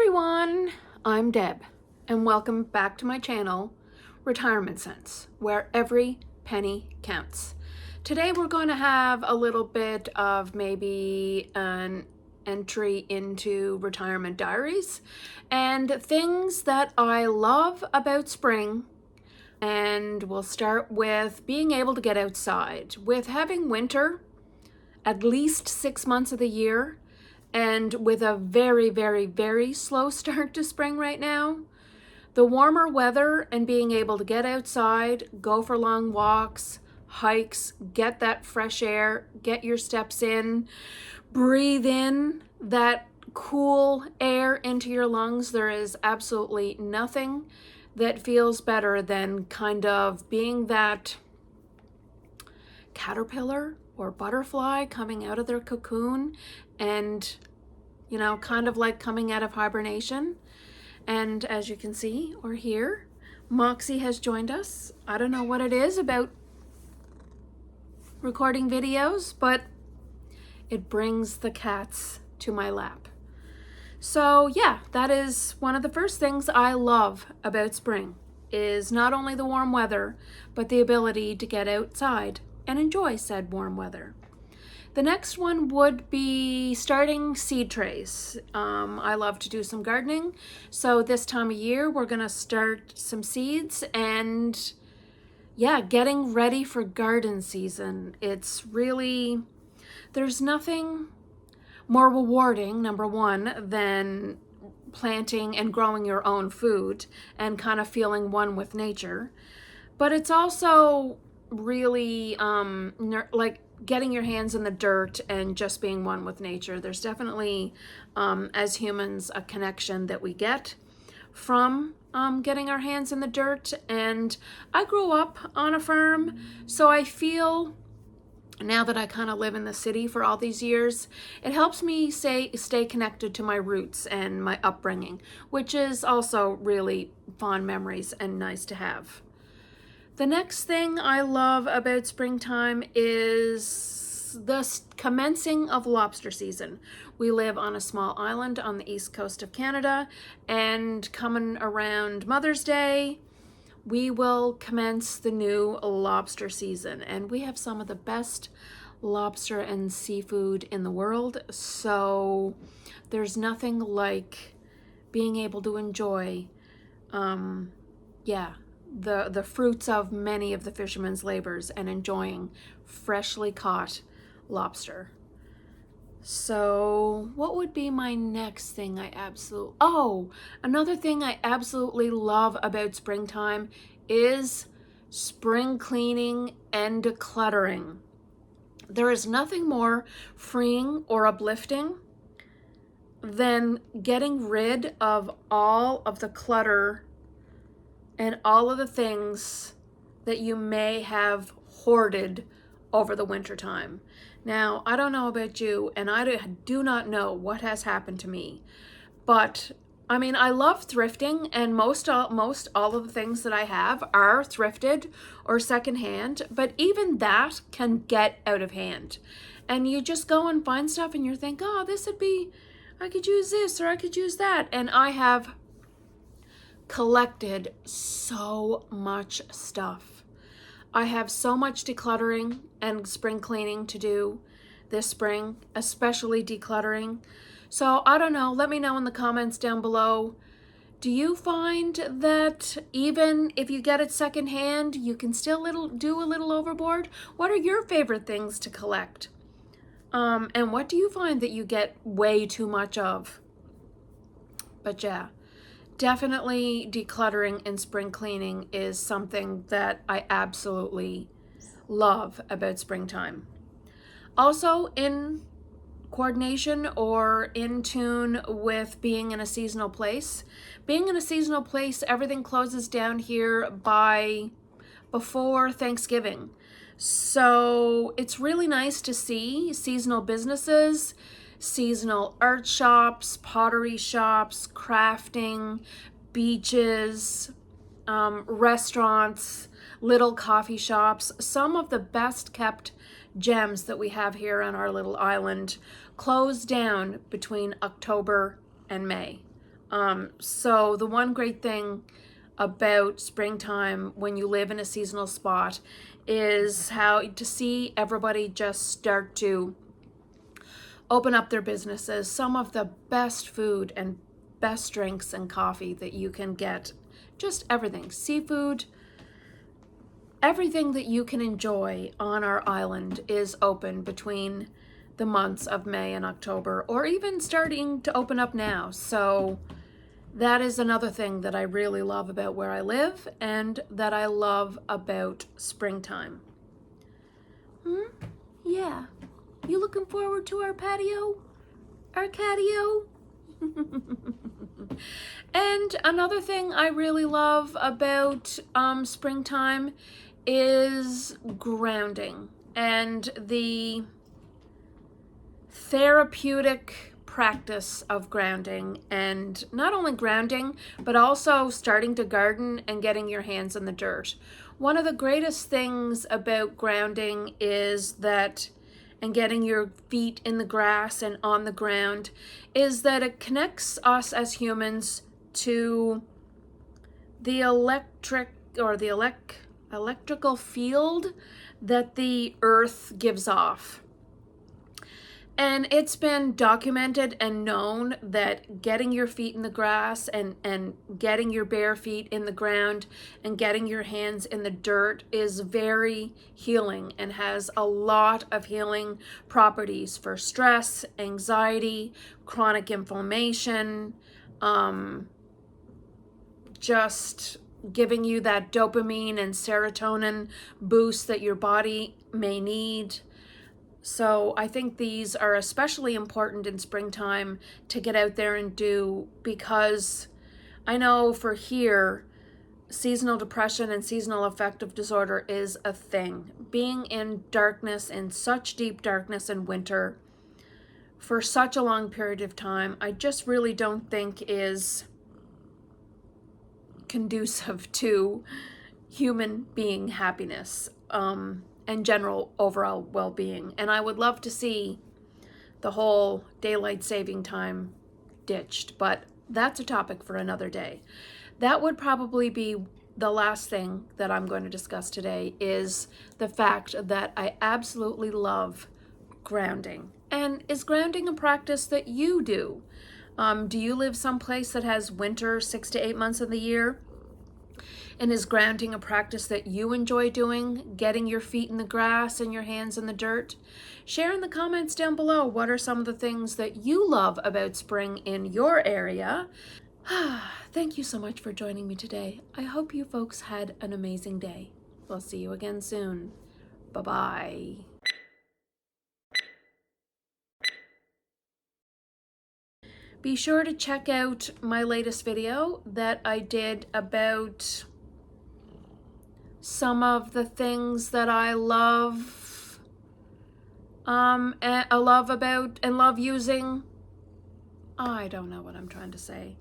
everyone, I'm Deb, and welcome back to my channel, Retirement Sense, where every penny counts. Today we're going to have a little bit of maybe an entry into retirement diaries and things that I love about spring. And we'll start with being able to get outside. With having winter at least 6 months of the year, and with a very, very, very slow start to spring right now, the warmer weather and being able to get outside, go for long walks, hikes, get that fresh air, get your steps in, breathe in that cool air into your lungs. There is absolutely nothing that feels better than kind of being that caterpillar or butterfly coming out of their cocoon and, kind of like coming out of hibernation. And as you can see or hear, Moxie has joined us. I don't know what it is about recording videos, but it brings the cats to my lap. So yeah, that is one of the first things I love about spring, is not only the warm weather, but the ability to get outside and enjoy said warm weather. The next one would be starting seed trays. I love to do some gardening, so this time of year we're gonna start some seeds and yeah, getting ready for garden season. It's really, there's nothing more rewarding, number one, than planting and growing your own food and kind of feeling one with nature. But it's also really like getting your hands in the dirt and just being one with nature. There's definitely, as humans, a connection that we get from getting our hands in the dirt. And I grew up on a farm, so I feel, now that I kind of live in the city for all these years, it helps me stay connected to my roots and my upbringing, which is also really fond memories and nice to have. The next thing I love about springtime is the commencing of lobster season. We live on a small island on the east coast of Canada, and coming around Mother's Day, we will commence the new lobster season, and we have some of the best lobster and seafood in the world. So there's nothing like being able to enjoy, the fruits of many of the fishermen's labors and enjoying freshly caught lobster. So what would be my next thing another thing I absolutely love about springtime is spring cleaning and decluttering. There is nothing more freeing or uplifting than getting rid of all of the clutter and all of the things that you may have hoarded over the winter time. Now, I don't know about you, and I do not know what has happened to me, but I mean, I love thrifting, and most all of the things that I have are thrifted or secondhand, but even that can get out of hand. And you just go and find stuff and you think, oh, I could use this or I could use that. And I have collected so much stuff. I have so much decluttering and spring cleaning to do this spring, especially decluttering. So I don't know, let me know in the comments down below. Do you find that even if you get it secondhand, you can still do a little overboard? What are your favorite things to collect? And what do you find that you get way too much of? But yeah, definitely decluttering and spring cleaning is something that I absolutely love about springtime. Also, in coordination or in tune with being in a seasonal place. Being in a seasonal place, everything closes down here before Thanksgiving. So it's really nice to see seasonal businesses, seasonal art shops, pottery shops, crafting, beaches, restaurants, little coffee shops. Some of the best kept gems that we have here on our little island close down between October and May. So the one great thing about springtime when you live in a seasonal spot is how to see everybody just start to open up their businesses. Some of the best food and best drinks and coffee that you can get, just everything, seafood, everything that you can enjoy on our island is open between the months of May and October, or even starting to open up now. So that is another thing that I really love about where I live and that I love about springtime. Yeah. You looking forward to our patio? Our catio? And another thing I really love about springtime is grounding and the therapeutic practice of grounding, and not only grounding, but also starting to garden and getting your hands in the dirt. One of the greatest things about grounding is that, and getting your feet in the grass and on the ground, is that it connects us as humans to the electrical field that the earth gives off. And it's been documented and known that getting your feet in the grass and getting your bare feet in the ground and getting your hands in the dirt is very healing and has a lot of healing properties for stress, anxiety, chronic inflammation, just giving you that dopamine and serotonin boost that your body may need. So I think these are especially important in springtime to get out there and do, because I know for here, seasonal depression and seasonal affective disorder is a thing. Being in darkness, in such deep darkness in winter for such a long period of time, I just really don't think is conducive to human being happiness. And general overall well-being. And I would love to see the whole daylight saving time ditched, but that's a topic for another day. That would probably be the last thing that I'm going to discuss today, is the fact that I absolutely love grounding. And is grounding a practice that you do? Do you live someplace that has winter 6 to 8 months of the year? And is grounding a practice that you enjoy doing, getting your feet in the grass and your hands in the dirt? Share in the comments down below what are some of the things that you love about spring in your area. Thank you so much for joining me today. I hope you folks had an amazing day. We'll see you again soon. Bye-bye. Be sure to check out my latest video that I did about some of the things that I love, and I love about and love using. I don't know what I'm trying to say.